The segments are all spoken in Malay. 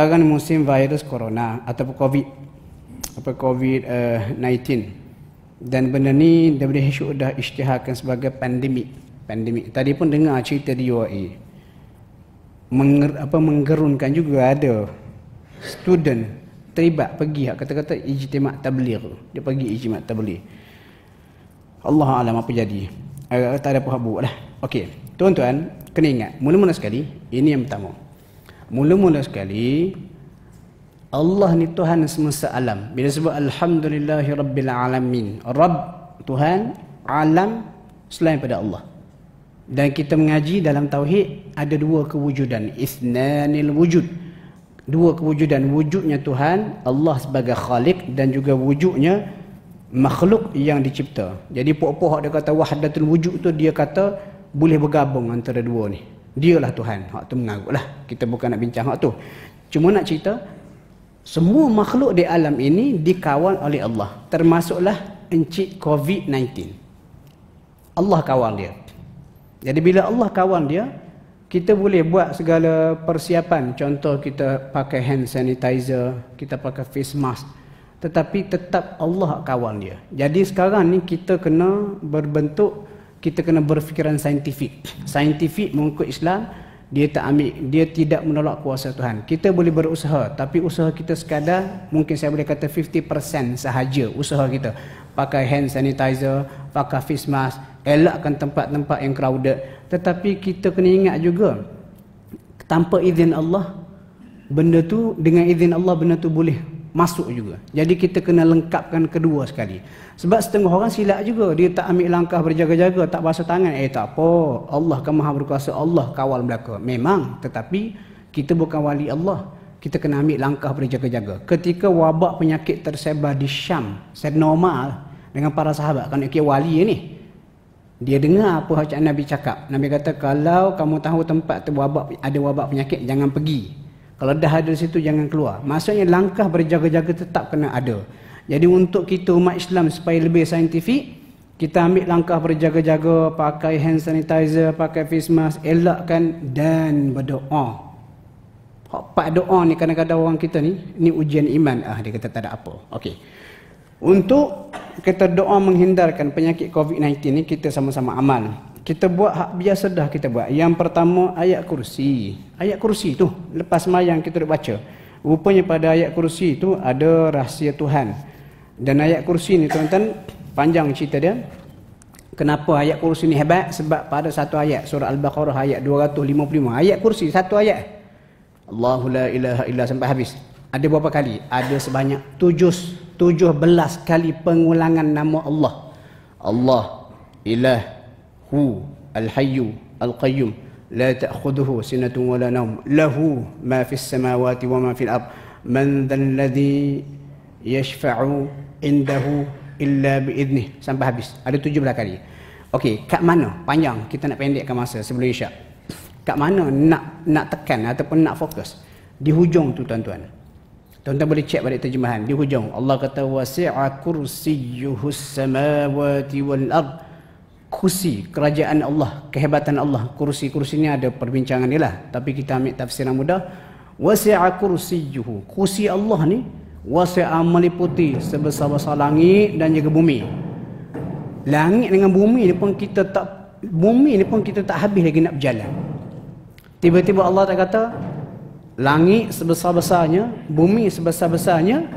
Sekarang musim virus corona ataupun COVID-19, dan benda ni WHO dah isytiharkan sebagai pandemik. Tadi pun dengar cerita di UAE. Menggerunkan juga ada student terlibat pergi kata-kata ijtimak tabligh. Dia pergi ijtimak tabligh. Allah alam apa jadi. Tak ada apa habuk lah. Okey, tuan-tuan kena ingat, mula-mula sekali, ini yang pertama. Mula-mula sekali, Allah ni Tuhan semesta alam. Bila sebut alhamdulillahirabbil alamin, Rabb, Tuhan, alam selain pada Allah. Dan kita mengaji dalam tauhid ada dua kewujudan, ithnanil wujud. Dua kewujudan, wujudnya Tuhan, Allah sebagai khalik, dan juga wujudnya makhluk yang dicipta. Jadi pokok-pokok dia kata wahdatul wujud tu, dia kata boleh bergabung antara dua ni. Dialah Tuhan. Hak tu mengarutlah. Kita bukan nak bincang hak tu. Cuma nak cerita, semua makhluk di alam ini dikawal oleh Allah. Termasuklah encik COVID-19. Allah kawal dia. Jadi bila Allah kawal dia, kita boleh buat segala persiapan. Contoh kita pakai hand sanitizer, kita pakai face mask. Tetapi tetap Allah kawal dia. Jadi sekarang ni kita kena berfikiran saintifik. Saintifik mengikut Islam, dia tidak menolak kuasa Tuhan. Kita boleh berusaha, tapi usaha kita sekadar, mungkin saya boleh kata 50% sahaja usaha kita. Pakai hand sanitizer, pakai face mask, elakkan tempat-tempat yang crowded. Tetapi kita kena ingat juga, tanpa izin Allah, benda tu, dengan izin Allah, benda tu boleh masuk juga. Jadi kita kena lengkapkan kedua sekali. Sebab setengah orang silap juga, dia tak ambil langkah berjaga-jaga, tak basuh tangan. Tak apa, Allah kan maha berkuasa, Allah kawal belaka. Memang, tetapi kita bukan wali Allah. Kita kena ambil langkah berjaga-jaga. Ketika wabak penyakit tersebar di Syam, saya normal dengan para sahabat, kan wali ni, dia dengar apa yang Nabi cakap. Nabi kata, kalau kamu tahu tempat tu ada wabak penyakit, jangan pergi. Kalau dah ada di situ, jangan keluar. Maksudnya langkah berjaga-jaga tetap kena ada. Jadi untuk kita umat Islam supaya lebih saintifik, kita ambil langkah berjaga-jaga, pakai hand sanitizer, pakai face mask, elakkan dan berdoa. Pak doa ni kadang-kadang orang kita ni ujian iman. Dia kata tak ada apa. Okey. Untuk kita doa menghindarkan penyakit COVID-19 ni, kita sama-sama amal. Kita buat hak biasa dah kita buat. Yang pertama, ayat kursi. Ayat kursi tu, lepas sembahyang kita duk baca. Rupanya pada ayat kursi tu ada rahsia Tuhan. Dan ayat kursi ni tuan-tuan, panjang cerita dia. Kenapa ayat kursi ni hebat? Sebab pada satu ayat, surah Al-Baqarah ayat 255. Ayat kursi, satu ayat. Allahu la ilaha illa sampai habis. Ada berapa kali? Ada sebanyak 17 kali pengulangan nama Allah. Allah, ilah, Hu al-hayyu al-qayyum la ta'khudhuhu sinatun wa la nawm lahu ma fis samawati wa ma fil ard man dhal ladzi yashfa'u indahu illa bi idnih sampai habis. Ada 17 kali. Okey, kat mana? Panjang, kita nak pendekkan masa sebelum Isyak. Kat mana nak tekan ataupun nak fokus? Di hujung tu tuan-tuan. Tuan-tuan boleh cek balik terjemahan. Di hujung Allah kata wasi'a kursiyyuhus samawati wal ard. Kursi kerajaan Allah, kehebatan Allah. Kursi ni ada perbincangan dia lah, tapi kita ambil tafsiran mudah. Wasi'a kursiyyuhu, kursi Allah ni wasi'a, meliputi sebesar-besar langit dan juga bumi. Langit dengan bumi ni pun kita tak habis lagi nak berjalan. Tiba-tiba Allah tak kata langit sebesar-besarnya, bumi sebesar-besarnya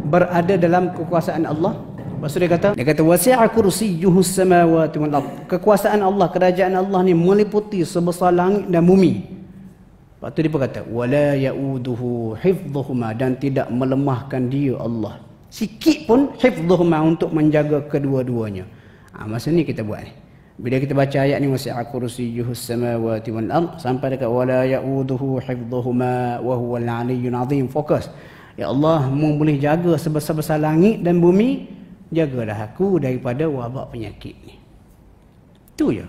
berada dalam kekuasaan Allah. Lepas tu dia kata wasi'a kursiyyuhus samawati wal ard. Kekuasaan Allah, kerajaan Allah ni meliputi sebesar langit dan bumi. Lepas tu dia berkata wala yauduhu hifdhuhuma, dan tidak melemahkan dia Allah sikit pun hifdhuhuma, untuk menjaga kedua-duanya. Masa ni kita buat ni. Bila kita baca ayat ni wasi'a kursiyyuhus samawati wal ard sampai dekat wala yauduhu hifdhuhuma wa huwal aliyyul azim, fokus. Ya Allah, mu boleh jaga sebesar-besar langit dan bumi, jagalah aku daripada wabak penyakit ni. Itu je.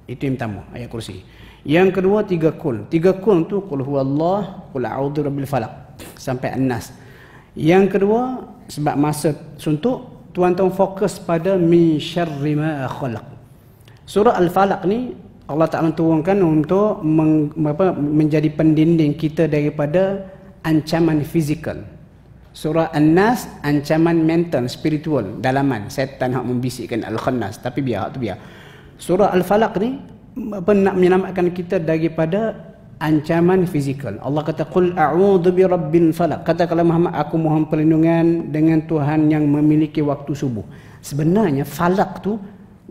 Itu yang pertama, ayat kursi. Yang kedua, 3 kul. 3 kul tu qul huwallah, qul a'udzu birabbil falaq sampai an-nas. Yang kedua, sebab masa suntuk, tuan-tuan fokus pada min syarri ma khalaq. Surah Al-Falaq ni Allah Ta'ala turunkan untuk menjadi pendinding kita daripada ancaman fizikal. Surah An-Nas ancaman mental, spiritual, dalaman, setan hak membisikkan Al-Khannas, tapi biar tu biar. Surah Al-Falaq ni nak menyelamatkan kita daripada ancaman fizikal. Allah kata qul a'udzu birabbil falaq. Katakanlah Muhammad, aku mohon perlindungan dengan Tuhan yang memiliki waktu subuh. Sebenarnya falak tu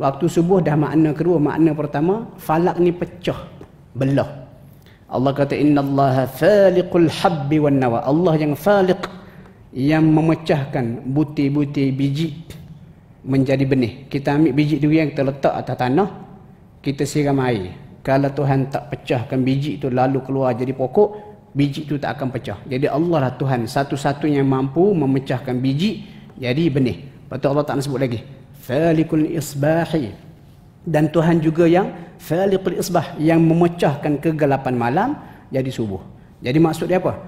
waktu subuh dah makna kedua. Makna pertama, falak ni pecah, belah. Allah kata innallaha faliqul habbi wan nawa. Allah yang faliq, yang memecahkan butir-butir biji menjadi benih. Kita ambil biji durian, kita letak atas tanah, kita siram air. Kalau Tuhan tak pecahkan biji itu lalu keluar jadi pokok, biji itu tak akan pecah. Jadi Allah lah Tuhan satu-satunya yang mampu memecahkan biji jadi benih. Lepas tu Allah Ta'ala sebut lagi Falikul Isbahi, dan Tuhan juga yang Falikul Isbah, yang memecahkan kegelapan malam jadi subuh. Jadi maksud dia apa?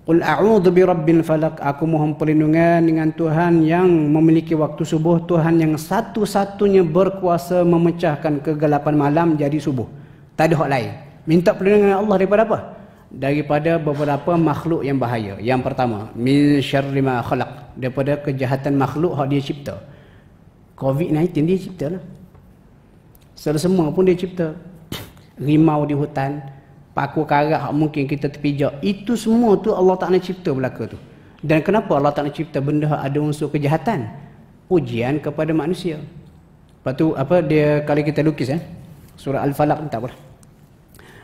Qul a'udzu birabbil falaq, aku mohon perlindungan dengan Tuhan yang memiliki waktu subuh, Tuhan yang satu-satunya berkuasa memecahkan kegelapan malam jadi subuh. Tak ada hak lain. Minta perlindungan Allah daripada apa? Daripada beberapa makhluk yang bahaya. Yang pertama, min syarri ma khalaq, daripada kejahatan makhluk hak dia cipta. COVID-19 dia cipta lah. Semua pun dia cipta. Rimau di hutan, paku karat hak mungkin kita terpijak, itu semua tu Allah Ta'ala cipta belaka tu. Dan kenapa Allah Ta'ala cipta benda hak ada unsur kejahatan? Ujian kepada manusia. Lepas tu apa dia, kalau kita lukis surah Al-Falaq tak apa.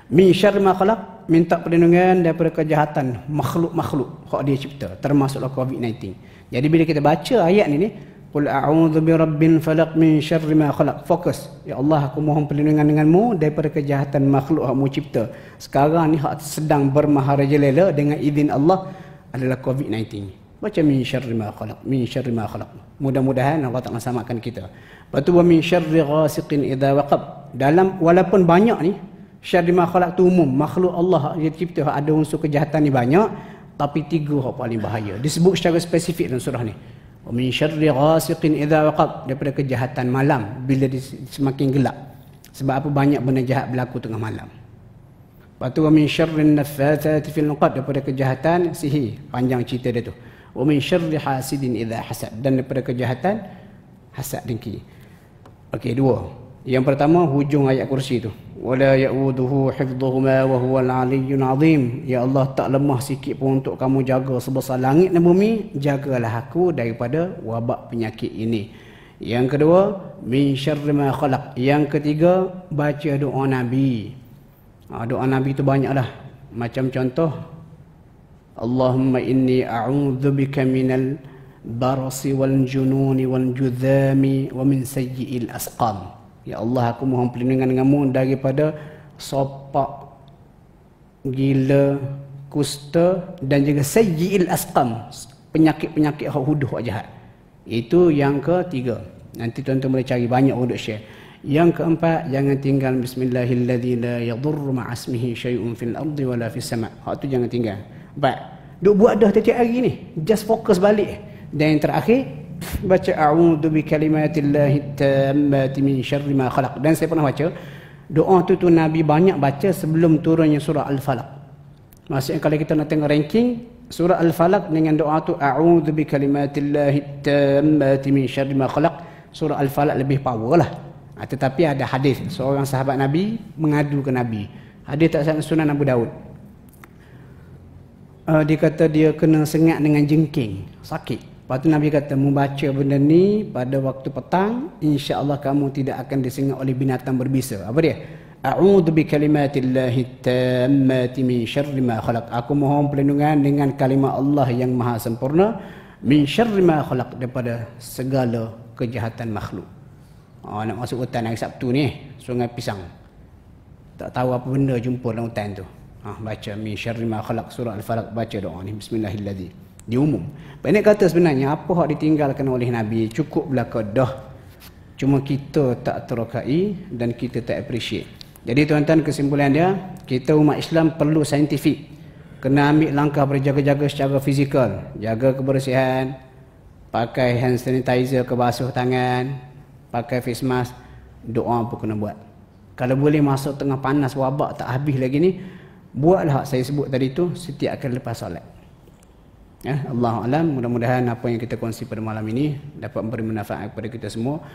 Min syarri ma khalaq, minta perlindungan daripada kejahatan makhluk-makhluk hak dia cipta, termasuklah COVID-19. Jadi bila kita baca ayat ni, qul a'udzu birabbil falaq min syarri ma khalaq, fokus, ya Allah aku mohon perlindungan denganmu daripada kejahatan makhluk hak mu cipta. Sekarang ni hak sedang bermaharajalela dengan izin Allah adalah COVID-19. Baca min syarri ma khalaq, min syarri ma khalaq. Mudah-mudahan Allah Ta'ala selamatkan kita. Lepas tu wa min syarri ghasiqin idza waqab. Dalam walaupun banyak ni, syarri ma khalaq tu umum, makhluk Allah dia cipta hak ada unsur kejahatan ni banyak, tapi tiga hak paling bahaya disebut secara spesifik dalam surah ni. Wa min syarri ghasiqin idza waqab, daripada kejahatan malam bila semakin gelap. Sebab apa? Banyak benda jahat berlaku tengah malam. Lepas tu wa min syarrin naffatsati fil 'uqad, daripada kejahatan sihir, panjang cerita dia tu. Wa min syarri hasidin idza hasad, dan daripada kejahatan hasad dengki. Okey, dua. Yang pertama hujung ayat kursi tu. Wala ya'uduhu hifdhuhuma wa huwal 'aliyyul 'azim. Ya Allah, tak lemah sikit pun untuk kamu jaga sebesar langit dan bumi, jagalah aku daripada wabak penyakit ini. Yang kedua, min syarri ma khalaq. Yang ketiga, baca doa Nabi. Doa Nabi tu banyaklah. Macam contoh, Allahumma inni a'udzubika minal barasi wal jununi wal judhami wa min sayyi'il asqam. Ya Allah, aku mohon perlindungan denganmu daripada sopak, gila, kusta, dan juga sayyi'il asqam, penyakit-penyakit huduh jahat. Itu yang ketiga. Nanti tuan-tuan boleh cari, banyak untuk share. Yang keempat, jangan tinggal bismillahilladzi la yadurru ma'asmihi syai'un fil ardi wala fis sama'. Hak tu jangan tinggal. Baik, duk buat dah tiap hari ni, just fokus balik. Dan yang terakhir, baca a'udzu bikalimatillahi tammati min syarri ma khalaq. Dan saya pernah baca doa tu Nabi banyak baca sebelum turunnya surah Al-Falaq. Maksudnya kalau kita nak tengok ranking surah Al-Falaq dengan doa tu a'udzu bikalimatillahi tammati min syarri ma khalaq, surah Al-Falaq lebih power lah. Tetapi ada hadis seorang sahabat Nabi mengadu ke Nabi. Hadis tak Sunan Abu Daud. Dia kata dia kena sengat dengan jengking, sakit. Lepas tu Nabi kata, membaca benda ni pada waktu petang, insya-Allah kamu tidak akan disengat oleh binatang berbisa. Apa dia? A'udzu bikalimatillahi tammati min syarri ma khalaq. Aku mohon perlindungan dengan kalimah Allah yang maha sempurna, min syarri ma khalaq, daripada segala kejahatan makhluk. Nak masuk hutan hari Sabtu ni, Sungai Pisang. Tak tahu apa benda jumpa dalam hutan tu. Baca min syarri ma khalaq, surah Al-Falaq, baca doa ni, bismillahirrahmanirrahim. Dia umum. Pendek kata sebenarnya apa hak ditinggalkan oleh Nabi cukup belaka dah. Cuma kita tak terokai dan kita tak appreciate. Jadi tuan-tuan, kesimpulan dia, kita umat Islam perlu saintifik. Kena ambil langkah berjaga-jaga secara fizikal, jaga kebersihan, pakai hand sanitizer ke basuh tangan, pakai face mask, doa pun kena buat. Kalau boleh masuk tengah panas wabak tak habis lagi ni, buatlah hak saya sebut tadi tu setiap kali lepas solat. Allahu a'lam, mudah-mudahan apa yang kita kongsi pada malam ini dapat memberi manfaat kepada kita semua.